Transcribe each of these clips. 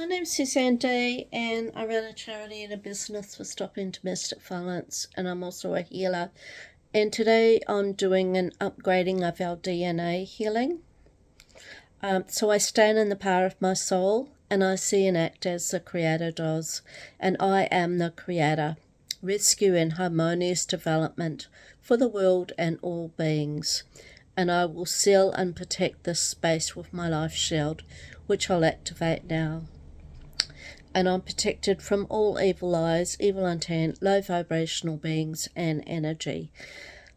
My name's Suzanne Day, and I run a charity and a business for stopping domestic violence, and I'm also a healer. And today I'm doing an upgrading of our DNA healing. So I stand in the power of my soul, and I see and act as the Creator does, and I am the Creator. Rescue and harmonious development for the world and all beings. And I will seal and protect this space with my life shield, which I'll activate now. And I'm protected from all evil eyes, evil intent, low vibrational beings, and energy.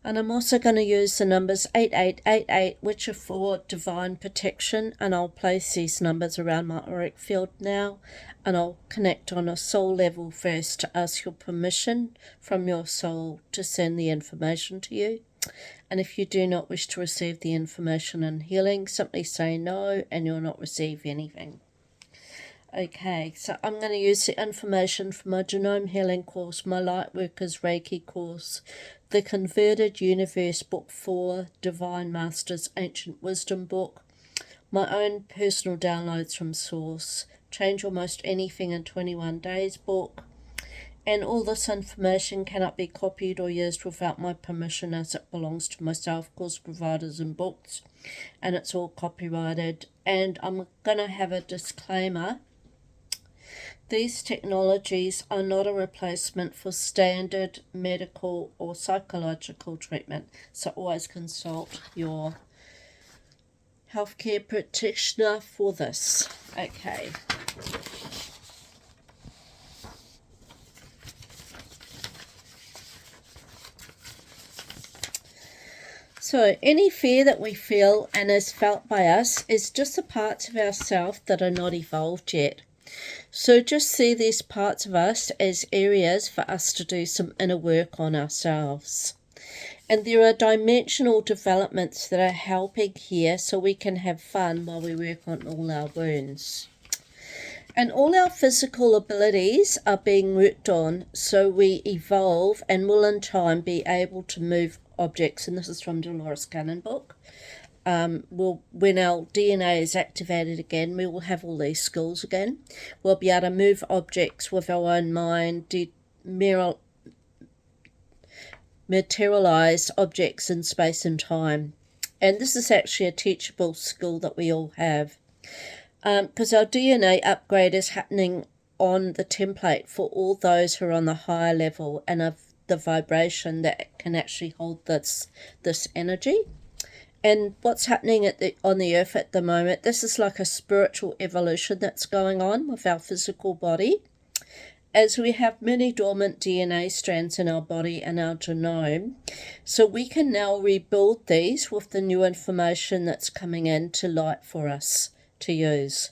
And I'm also going to use the numbers 8888, which are for divine protection, and I'll place these numbers around my auric field now, and I'll connect on a soul level first to ask your permission from your soul to send the information to you. And if you do not wish to receive the information and healing, simply say no and you'll not receive anything. Okay, so I'm going to use the information from my Genome Healing course, my Lightworkers Reiki course, the Converted Universe Book 4, Divine Masters Ancient Wisdom book, my own personal downloads from Source, Change Almost Anything in 21 Days book, and all this information cannot be copied or used without my permission, as it belongs to myself, course providers and books, and it's all copyrighted. And I'm going to have a disclaimer. These technologies are not a replacement for standard medical or psychological treatment, so always consult your healthcare practitioner for this. Okay. So any fear that we feel and is felt by us is just the parts of ourselves that are not evolved yet. So just see these parts of us as areas for us to do some inner work on ourselves. And there are dimensional developments that are helping here so we can have fun while we work on all our wounds. And all our physical abilities are being worked on so we evolve and will in time be able to move objects. And this is from Dolores Cannon book. When our DNA is activated again, we will have all these skills again. We'll be able to move objects with our own mind, materialize objects in space and time. And this is actually a teachable skill that we all have. Because our DNA upgrade is happening on the template for all those who are on the higher level and of the vibration that can actually hold this energy. And what's happening on the earth at the moment, this is like a spiritual evolution that's going on with our physical body. As we have many dormant DNA strands in our body and our genome, so we can now rebuild these with the new information that's coming in to light for us to use.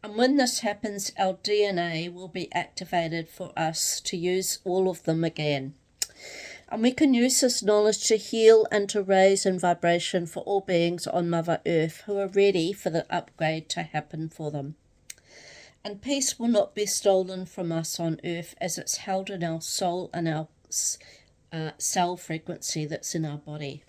And when this happens, our DNA will be activated for us to use all of them again. And we can use this knowledge to heal and to raise in vibration for all beings on Mother Earth who are ready for the upgrade to happen for them. And peace will not be stolen from us on Earth, as it's held in our soul and our cell frequency that's in our body.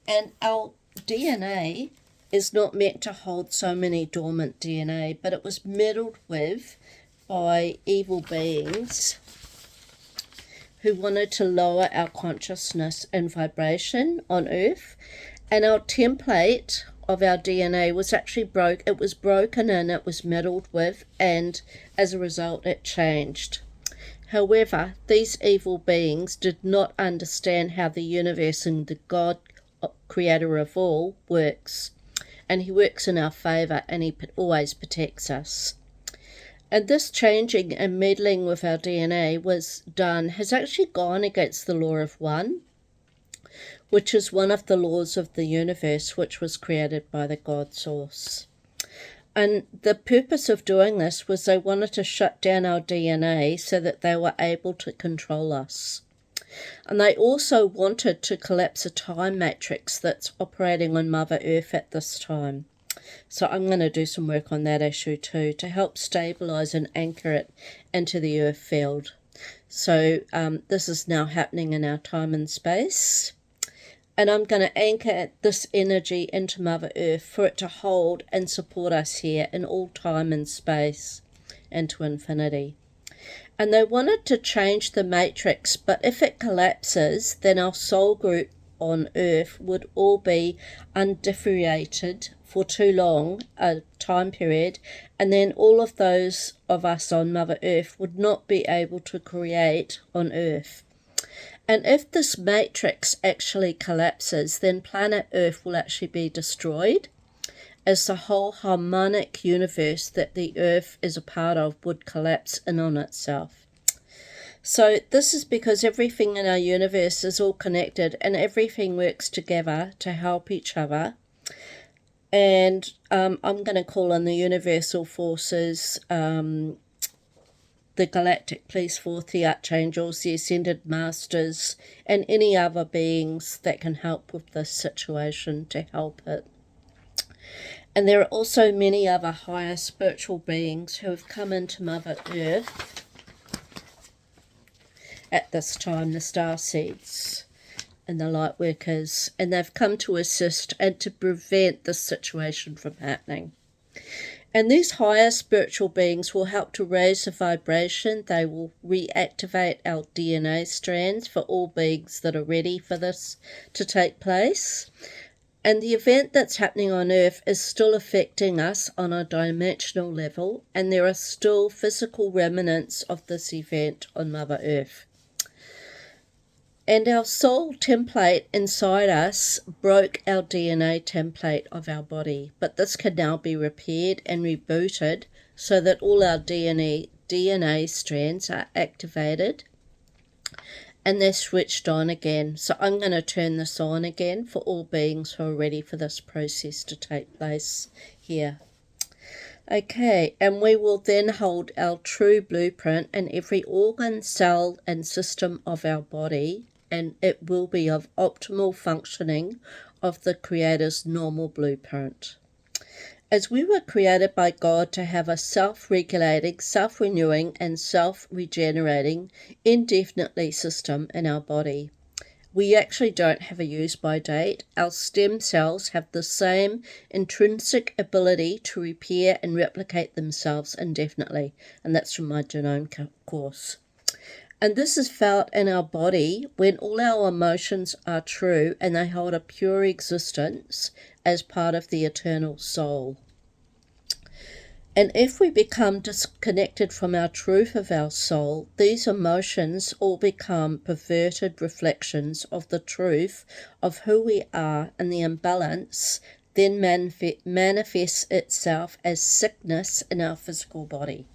And our DNA is not meant to hold so many dormant DNA, but it was meddled with by evil beings who wanted to lower our consciousness and vibration on Earth. And our template of our DNA was actually it was broken and it was meddled with, and as a result it changed. However, these evil beings did not understand how the universe and the God, creator of all, works. And he works in our favour, and he always protects us. And this changing and meddling with our DNA has actually gone against the law of one, which is one of the laws of the universe, which was created by the God Source. And the purpose of doing this was they wanted to shut down our DNA so that they were able to control us. And they also wanted to collapse a time matrix that's operating on Mother Earth at this time. So I'm going to do some work on that issue too, to help stabilize and anchor it into the earth field. So this is now happening in our time and space. And I'm going to anchor this energy into Mother Earth for it to hold and support us here in all time and space and to infinity. And they wanted to change the matrix, but if it collapses, then our soul group on Earth would all be undifferentiated for too long a time period, and then all of those of us on Mother Earth would not be able to create on Earth. And if this matrix actually collapses, then planet Earth will actually be destroyed, as the whole harmonic universe that the Earth is a part of would collapse in on itself. So this is because everything in our universe is all connected and everything works together to help each other. And I'm going to call on the universal forces, the galactic police force, the archangels, the ascended masters, and any other beings that can help with this situation to help it. And there are also many other higher spiritual beings who have come into Mother Earth at this time, the starseeds and the light workers, and they've come to assist and to prevent this situation from happening. And these higher spiritual beings will help to raise the vibration. They will reactivate our DNA strands for all beings that are ready for this to take place. And the event that's happening on Earth is still affecting us on a dimensional level, and there are still physical remnants of this event on Mother Earth. And our soul template inside us broke our DNA template of our body, but this can now be repaired and rebooted so that all our DNA strands are activated and they're switched on again. So I'm going to turn this on again for all beings who are ready for this process to take place here. Okay, and we will then hold our true blueprint in every organ, cell and system of our body, and it will be of optimal functioning of the Creator's normal blueprint. As we were created by God to have a self-regulating, self-renewing and self-regenerating indefinitely system in our body. We actually don't have a use-by date. Our stem cells have the same intrinsic ability to repair and replicate themselves indefinitely, and that's from my genome course. And this is felt in our body when all our emotions are true and they hold a pure existence as part of the eternal soul. And if we become disconnected from our truth of our soul, these emotions all become perverted reflections of the truth of who we are, and the imbalance then manifests itself as sickness in our physical body.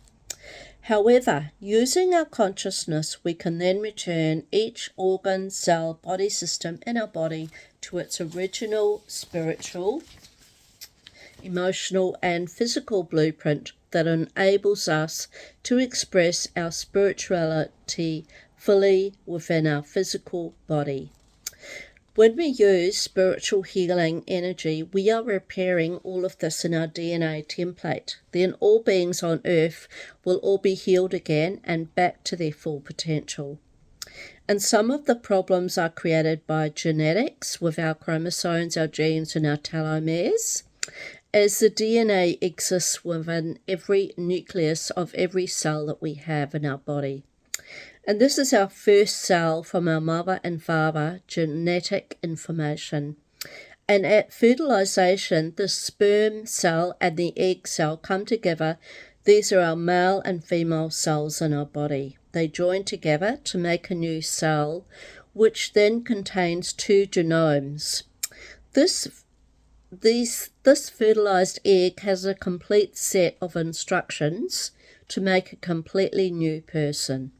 However, using our consciousness, we can then return each organ, cell, body system in our body to its original spiritual, emotional and physical blueprint that enables us to express our spirituality fully within our physical body. When we use spiritual healing energy, we are repairing all of this in our DNA template. Then all beings on Earth will all be healed again and back to their full potential. And some of the problems are created by genetics with our chromosomes, our genes and our telomeres, as the DNA exists within every nucleus of every cell that we have in our body. And this is our first cell from our mother and father genetic information. And at fertilization, the sperm cell and the egg cell come together. These are our male and female cells in our body. They join together to make a new cell, which then contains two genomes. This fertilized egg has a complete set of instructions to make a completely new person.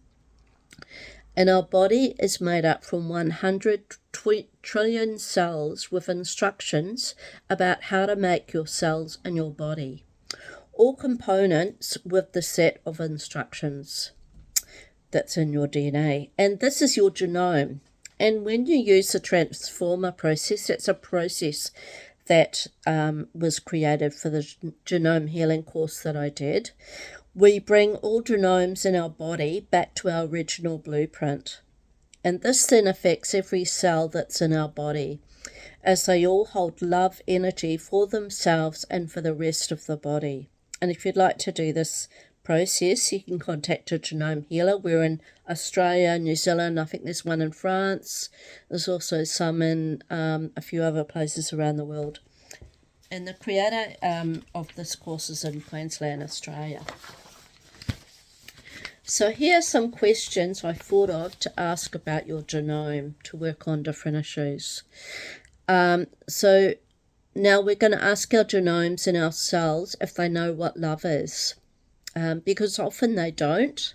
And our body is made up from 100 trillion cells with instructions about how to make your cells in your body. All components with the set of instructions that's in your DNA. And this is your genome. And when you use the transformer process, it's a process that was created for the genome healing course that I did. We bring all genomes in our body back to our original blueprint. And this then affects every cell that's in our body, as they all hold love energy for themselves and for the rest of the body. And if you'd like to do this process, you can contact a genome healer. We're in Australia, New Zealand, I think there's one in France. There's also some in a few other places around the world. And the creator of this course is in Queensland, Australia. So here are some questions I thought of to ask about your genome to work on different issues. So now we're going to ask our genomes and our cells if they know what love is, because often they don't.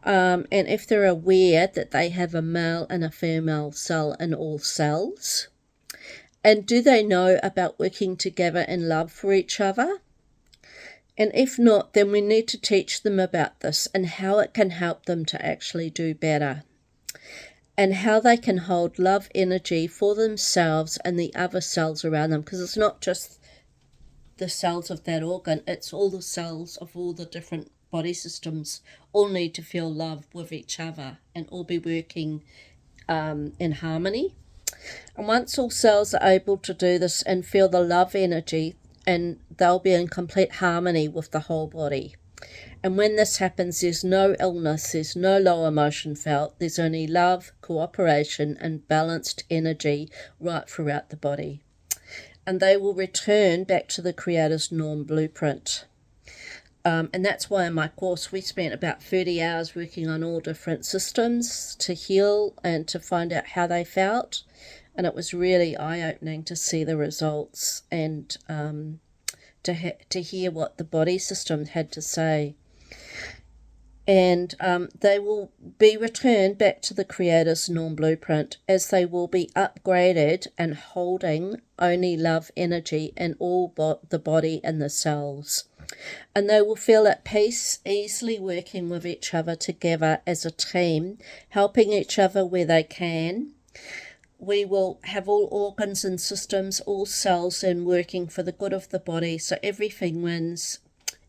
And if they're aware that they have a male and a female cell in all cells. And do they know about working together in love for each other? And if not, then we need to teach them about this and how it can help them to actually do better. And how they can hold love energy for themselves and the other cells around them. Because it's not just the cells of that organ, it's all the cells of all the different body systems all need to feel love with each other and all be working in harmony. And once all cells are able to do this and feel the love energy, and they'll be in complete harmony with the whole body. And when this happens, there's no illness, there's no low emotion felt, there's only love, cooperation, and balanced energy right throughout the body. And they will return back to the Creator's norm blueprint. And that's why in my course we spent about 30 hours working on all different systems to heal and to find out how they felt. And it was really eye-opening to see the results and to hear what the body system had to say. And they will be returned back to the Creator's norm blueprint, as they will be upgraded and holding only love energy in all the body and the cells. And they will feel at peace, easily working with each other together as a team, helping each other where they can. We will have all organs and systems, all cells in working for the good of the body, so everything wins,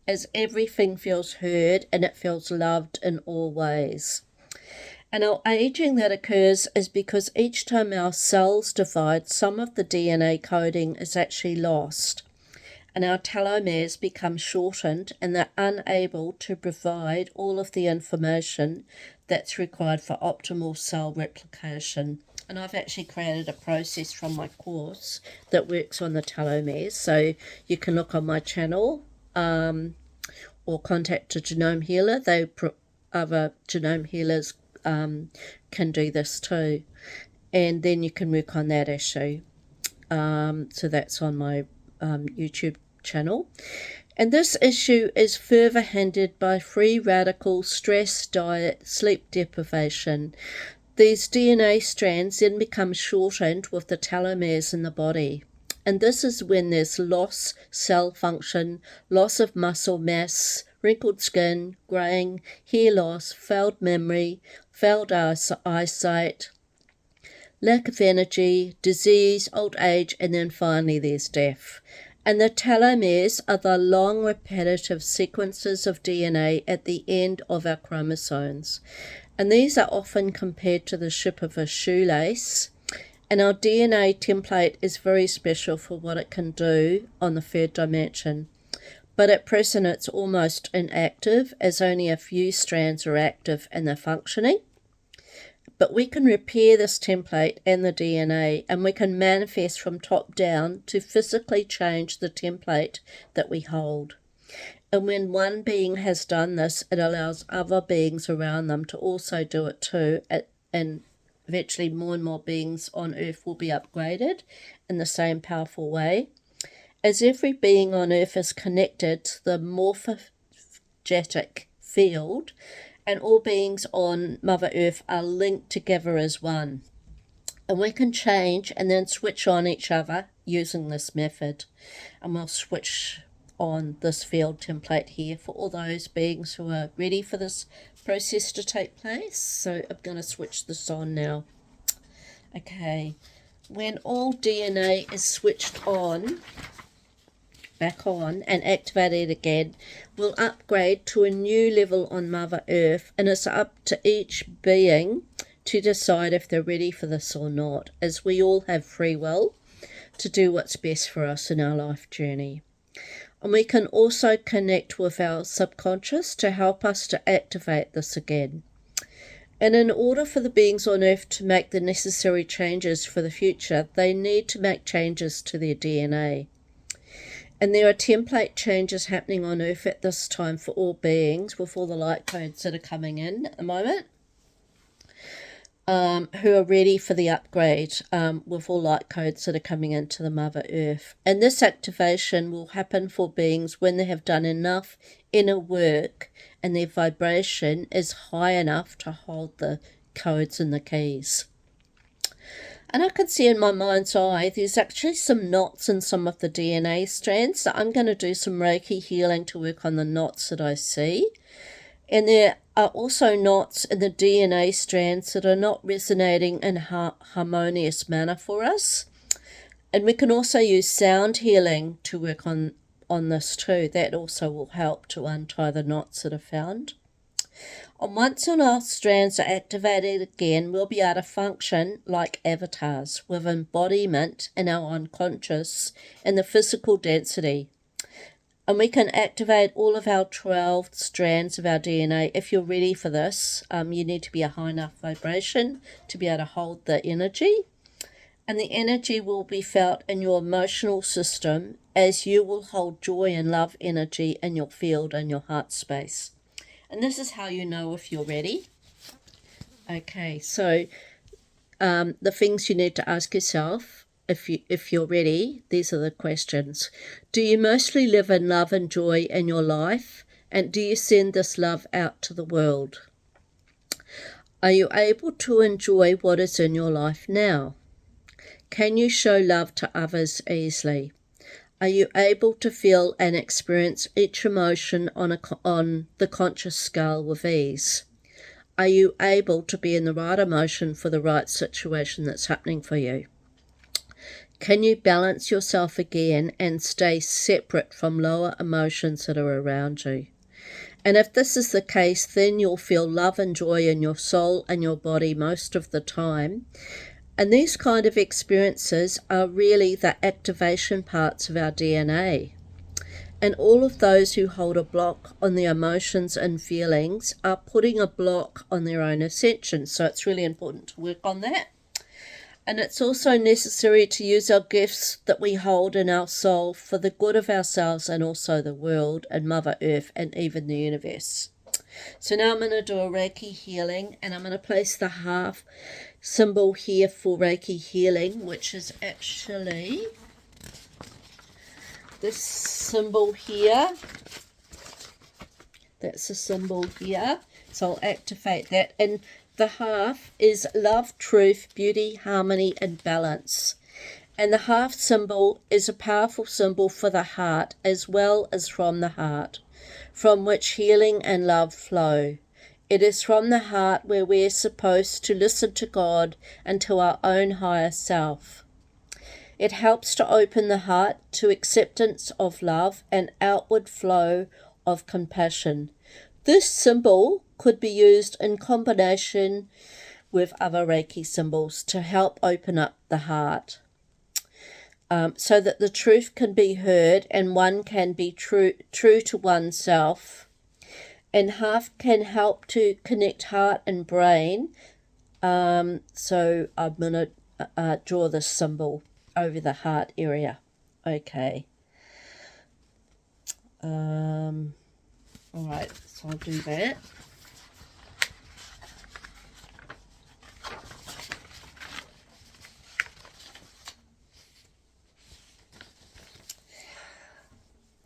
as everything feels heard and it feels loved in all ways. And our aging that occurs is because each time our cells divide, some of the DNA coding is actually lost, and our telomeres become shortened and they're unable to provide all of the information that's required for optimal cell replication. And I've actually created a process from my course that works on the telomeres. So you can look on my channel or contact a genome healer. Other genome healers can do this too. And then you can work on that issue. So that's on my YouTube channel. And this issue is further hindered by free radical, stress, diet, sleep deprivation. These DNA strands then become shortened with the telomeres in the body. And this is when there's loss, cell function, loss of muscle mass, wrinkled skin, graying, hair loss, failed memory, failed eyesight, lack of energy, disease, old age, and then finally there's death. And the telomeres are the long repetitive sequences of DNA at the end of our chromosomes. And these are often compared to the ship of a shoelace. And our DNA template is very special for what it can do on the third dimension. But at present it's almost inactive, as only a few strands are active and they're functioning. But we can repair this template and the DNA, and we can manifest from top down to physically change the template that we hold. And when one being has done this, it allows other beings around them to also do it too, and eventually more and more beings on Earth will be upgraded in the same powerful way. As every being on Earth is connected to the morphogenetic field, and all beings on Mother Earth are linked together as one. And we can change and then switch on each other using this method. And we'll switch on this field template here for all those beings who are ready for this process to take place. So I'm going to switch this on now. Okay, when all DNA is switched on, back on, and activated again, we'll upgrade to a new level on Mother Earth, and it's up to each being to decide if they're ready for this or not, as we all have free will to do what's best for us in our life journey. And we can also connect with our subconscious to help us to activate this again. And in order for the beings on Earth to make the necessary changes for the future, they need to make changes to their DNA. And there are template changes happening on Earth at this time for all beings, with all the light codes that are coming in at the moment, who are ready for the upgrade, with all light codes that are coming into the Mother Earth. And this activation will happen for beings when they have done enough inner work and their vibration is high enough to hold the codes and the keys. And I can see in my mind's eye there's actually some knots in some of the DNA strands, so I'm going to do some Reiki healing to work on the knots that I see. And there are also knots in the DNA strands that are not resonating in a harmonious manner for us. And we can also use sound healing to work on this too. That also will help to untie the knots that are found. And once our strands are activated again, we'll be able to function like avatars with embodiment in our unconscious and the physical density. And we can activate all of our 12 strands of our DNA. If you're ready for this, you need to be a high enough vibration to be able to hold the energy. And the energy will be felt in your emotional system as you will hold joy and love energy in your field and your heart space. And this is how you know if you're ready. Okay, so the things you need to ask yourself if you're ready, these are the questions. Do you mostly live in love and joy in your life? And do you send this love out to the world? Are you able to enjoy what is in your life now? Can you show love to others easily? Are you able to feel and experience each emotion on the conscious scale with ease? Are you able to be in the right emotion for the right situation that's happening for you? Can you balance yourself again and stay separate from lower emotions that are around you? And if this is the case, then you'll feel love and joy in your soul and your body most of the time. And these kind of experiences are really the activation parts of our DNA. And all of those who hold a block on their emotions and feelings are putting a block on their own ascension. So it's really important to work on that. And it's also necessary to use our gifts that we hold in our soul for the good of ourselves and also the world and Mother Earth and even the universe. So now I'm going to do a Reiki healing, and I'm going to place the half symbol here for Reiki healing, which is actually this symbol here. That's the symbol here. So I'll activate that. And the half is love, truth, beauty, harmony, and balance. And the half symbol is a powerful symbol for the heart as well as from the heart, from which healing and love flow. It is from the heart where we're supposed to listen to God and to our own higher self. It helps to open the heart to acceptance of love and outward flow of compassion. This symbol could be used in combination with other Reiki symbols to help open up the heart, so that the truth can be heard and one can be true to oneself. And half can help to connect heart and brain. So I'm going to draw this symbol over the heart area. Okay. All right, so I'll do that.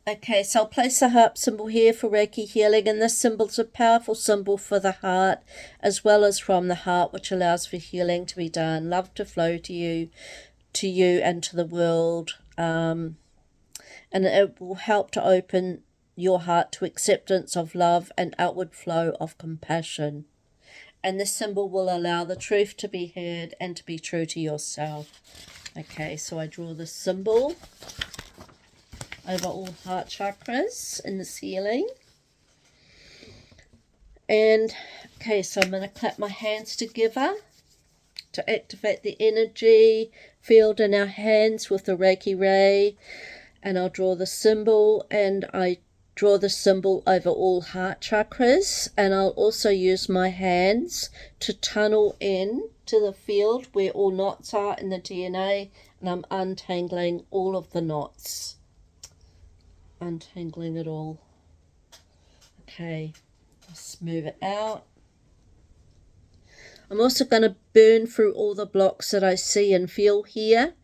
Okay, so I'll place the heart symbol here for Reiki healing, and this symbol is a powerful symbol for the heart as well as from the heart, which allows for healing to be done, love to flow to you and to the world, and it will help to open your heart to acceptance of love and outward flow of compassion. And this symbol will allow the truth to be heard and to be true to yourself. Okay, so I draw this symbol over all heart chakras in this healing. And okay, so I'm going to clap my hands together to activate the energy field in our hands with the Reiki ray. And I'll draw the symbol, and I draw the symbol over all heart chakras, and I'll also use my hands to tunnel in to the field where all knots are in the DNA, and I'm untangling all of the knots. Untangling it all. Okay, let's move it out. I'm also going to burn through all the blocks that I see and feel here,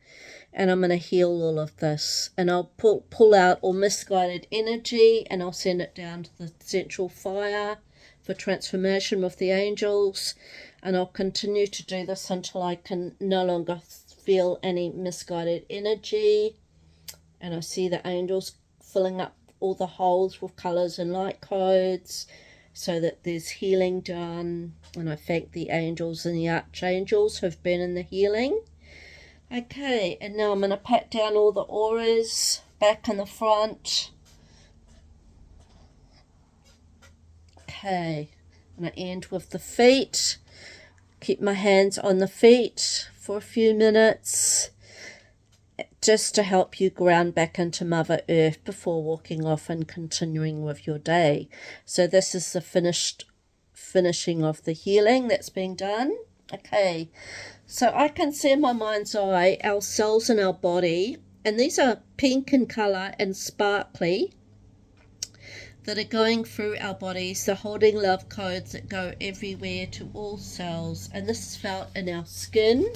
and I'm going to heal all of this. And I'll pull out all misguided energy, and I'll send it down to the central fire for transformation with the angels. And I'll continue to do this until I can no longer feel any misguided energy. And I see the angels filling up all the holes with colours and light codes, so that there's healing done. And I thank the angels and the archangels who've been in the healing. Okay, and now I'm going to pat down all the auras back and the front. Okay, I'm going to end with the feet. Keep my hands on the feet for a few minutes, just to help you ground back into Mother Earth before walking off and continuing with your day. So this is the finishing of the healing that's being done. Okay, so I can see in my mind's eye our cells in our body, and these are pink in colour and sparkly, that are going through our bodies. They're holding love codes that go everywhere to all cells, and this is felt in our skin,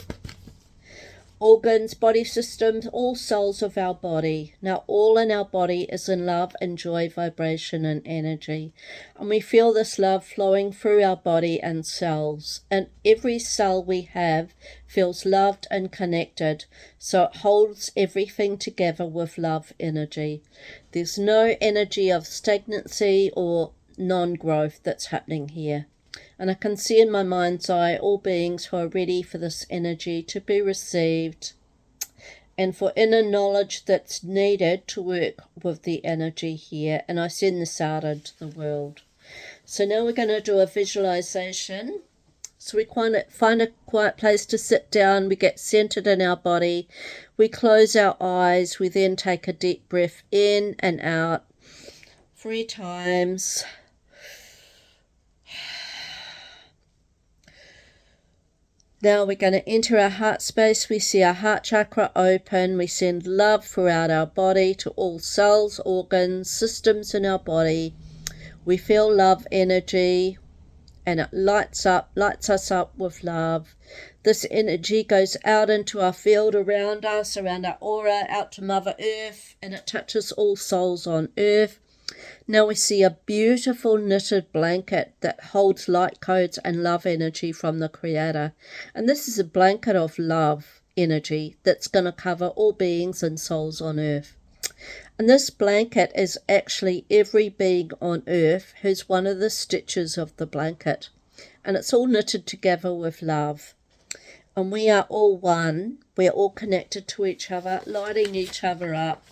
organs, body systems, all cells of our body. Now all in our body is in love and joy, vibration and energy. And we feel this love flowing through our body and cells. And every cell we have feels loved and connected. So it holds everything together with love energy. There's no energy of stagnancy or non-growth that's happening here. And I can see in my mind's eye all beings who are ready for this energy to be received, and for inner knowledge that's needed to work with the energy here. And I send this out into the world. So now we're going to do a visualization. So we find a quiet place to sit down. We get centered in our body. We close our eyes. We then take a deep breath in and out 3 times. Now we're going to enter our heart space. We see our heart chakra open. We send love throughout our body to all cells, organs, systems in our body. We feel love energy, and it lights us up with love. This energy goes out into our field around us, around our aura, out to Mother Earth, and it touches all souls on Earth. Now we see a beautiful knitted blanket that holds light codes and love energy from the Creator. And this is a blanket of love energy that's going to cover all beings and souls on Earth. And this blanket is actually every being on Earth who's one of the stitches of the blanket. And it's all knitted together with love. And we are all one. We're all connected to each other, lighting each other up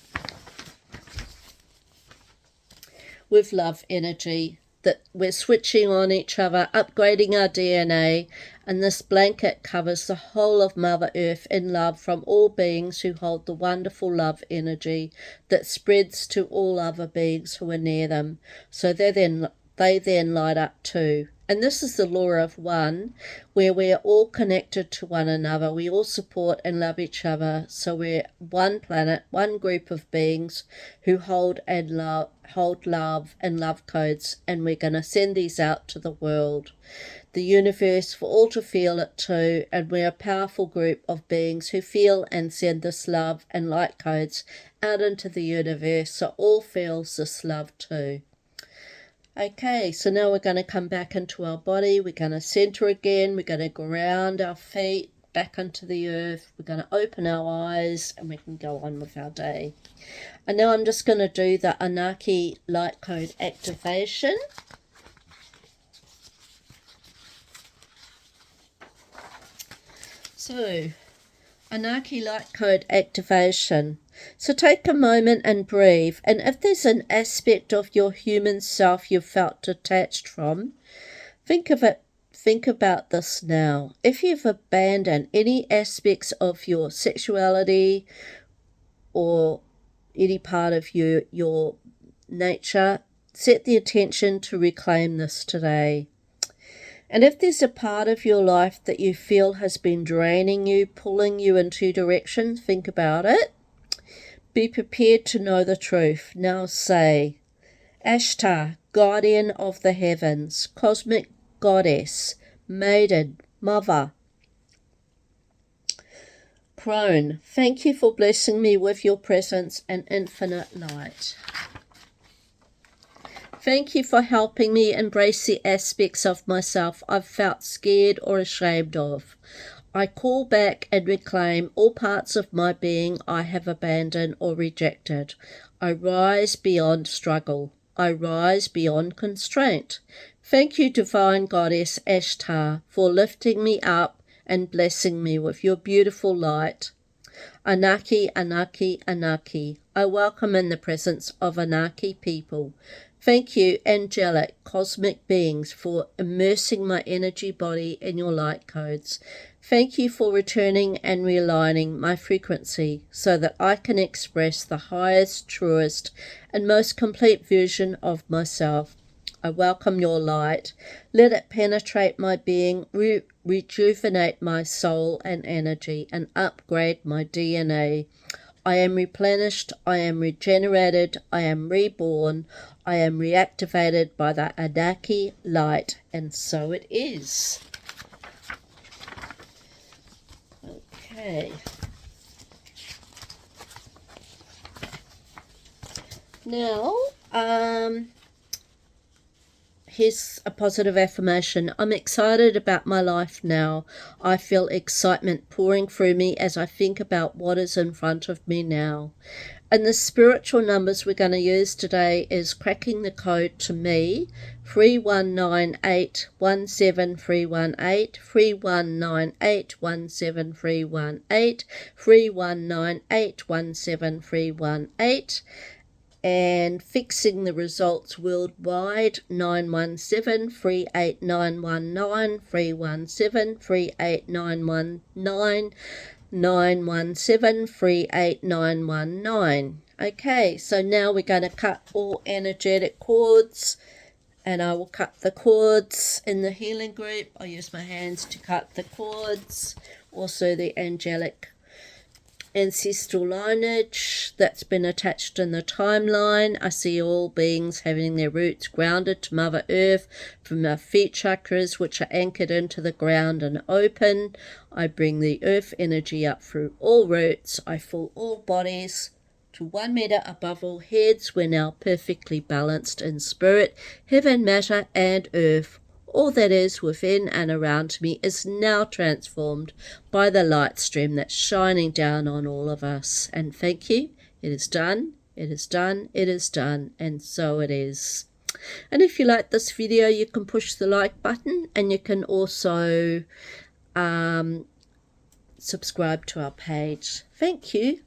with love energy, that we're switching on each other, upgrading our DNA, and this blanket covers the whole of Mother Earth in love from all beings who hold the wonderful love energy that spreads to all other beings who are near them. So they then light up too. And this is the law of one, where we are all connected to one another. We all support and love each other. So we're one planet, one group of beings who hold love and love codes. And we're going to send these out to the world, the universe, for all to feel it too. And we're a powerful group of beings who feel and send this love and light codes out into the universe, so all feels this love too. Okay, so now we're going to come back into our body. We're going to center again. We're going to ground our feet back into the earth. We're going to open our eyes, and we can go on with our day. And now I'm just going to do the Anaki Light Code activation. So, Anaki Light Code activation. So take a moment and breathe, and if there's an aspect of your human self you felt detached from, think of it think about this now. If you've abandoned any aspects of your sexuality or any part of your nature, set the intention to reclaim this today. And if there's a part of your life that you feel has been draining you, pulling you in two directions, think about it. Be prepared to know the truth. Now say, Ashtar, guardian of the heavens, cosmic goddess, maiden, mother, crone, thank you for blessing me with your presence and infinite light. Thank you for helping me embrace the aspects of myself I've felt scared or ashamed of. I call back and reclaim all parts of my being I have abandoned or rejected. I rise beyond struggle. I rise beyond constraint. Thank you, Divine Goddess Ashtar, for lifting me up and blessing me with your beautiful light. Anaki, Anaki, Anaki. I welcome in the presence of Anaki people. Thank you, angelic, cosmic beings, for immersing my energy body in your light codes. Thank you for returning and realigning my frequency so that I can express the highest, truest, and most complete version of myself. I welcome your light. Let it penetrate my being, rejuvenate my soul and energy, and upgrade my DNA. I am replenished, I am regenerated, I am reborn, I am reactivated by the Anaki light, and so it is. Okay. Now, here's a positive affirmation. I'm excited about my life now. I feel excitement pouring through me as I think about what is in front of me now. And the spiritual numbers we're going to use today is cracking the code to me, 3198173118, 3198173118, 3198173118, and fixing the results worldwide, 917389119, 317389119, 917389119. Okay, so now we're going to cut all energetic cords, and I will cut the cords in the healing group. I'll use my hands to cut the cords, also the angelic ancestral lineage that's been attached in the timeline. I see all beings having their roots grounded to Mother Earth from our feet chakras, which are anchored into the ground and open. I bring the earth energy up through all roots. I fill all bodies to 1 meter above all heads. We're now perfectly balanced in spirit, heaven, matter, and earth. All that is within and around me is now transformed by the light stream that's shining down on all of us. And thank you. It is done. It is done. It is done. And so it is. And if you like this video, you can push the like button, and you can also subscribe to our page. Thank you.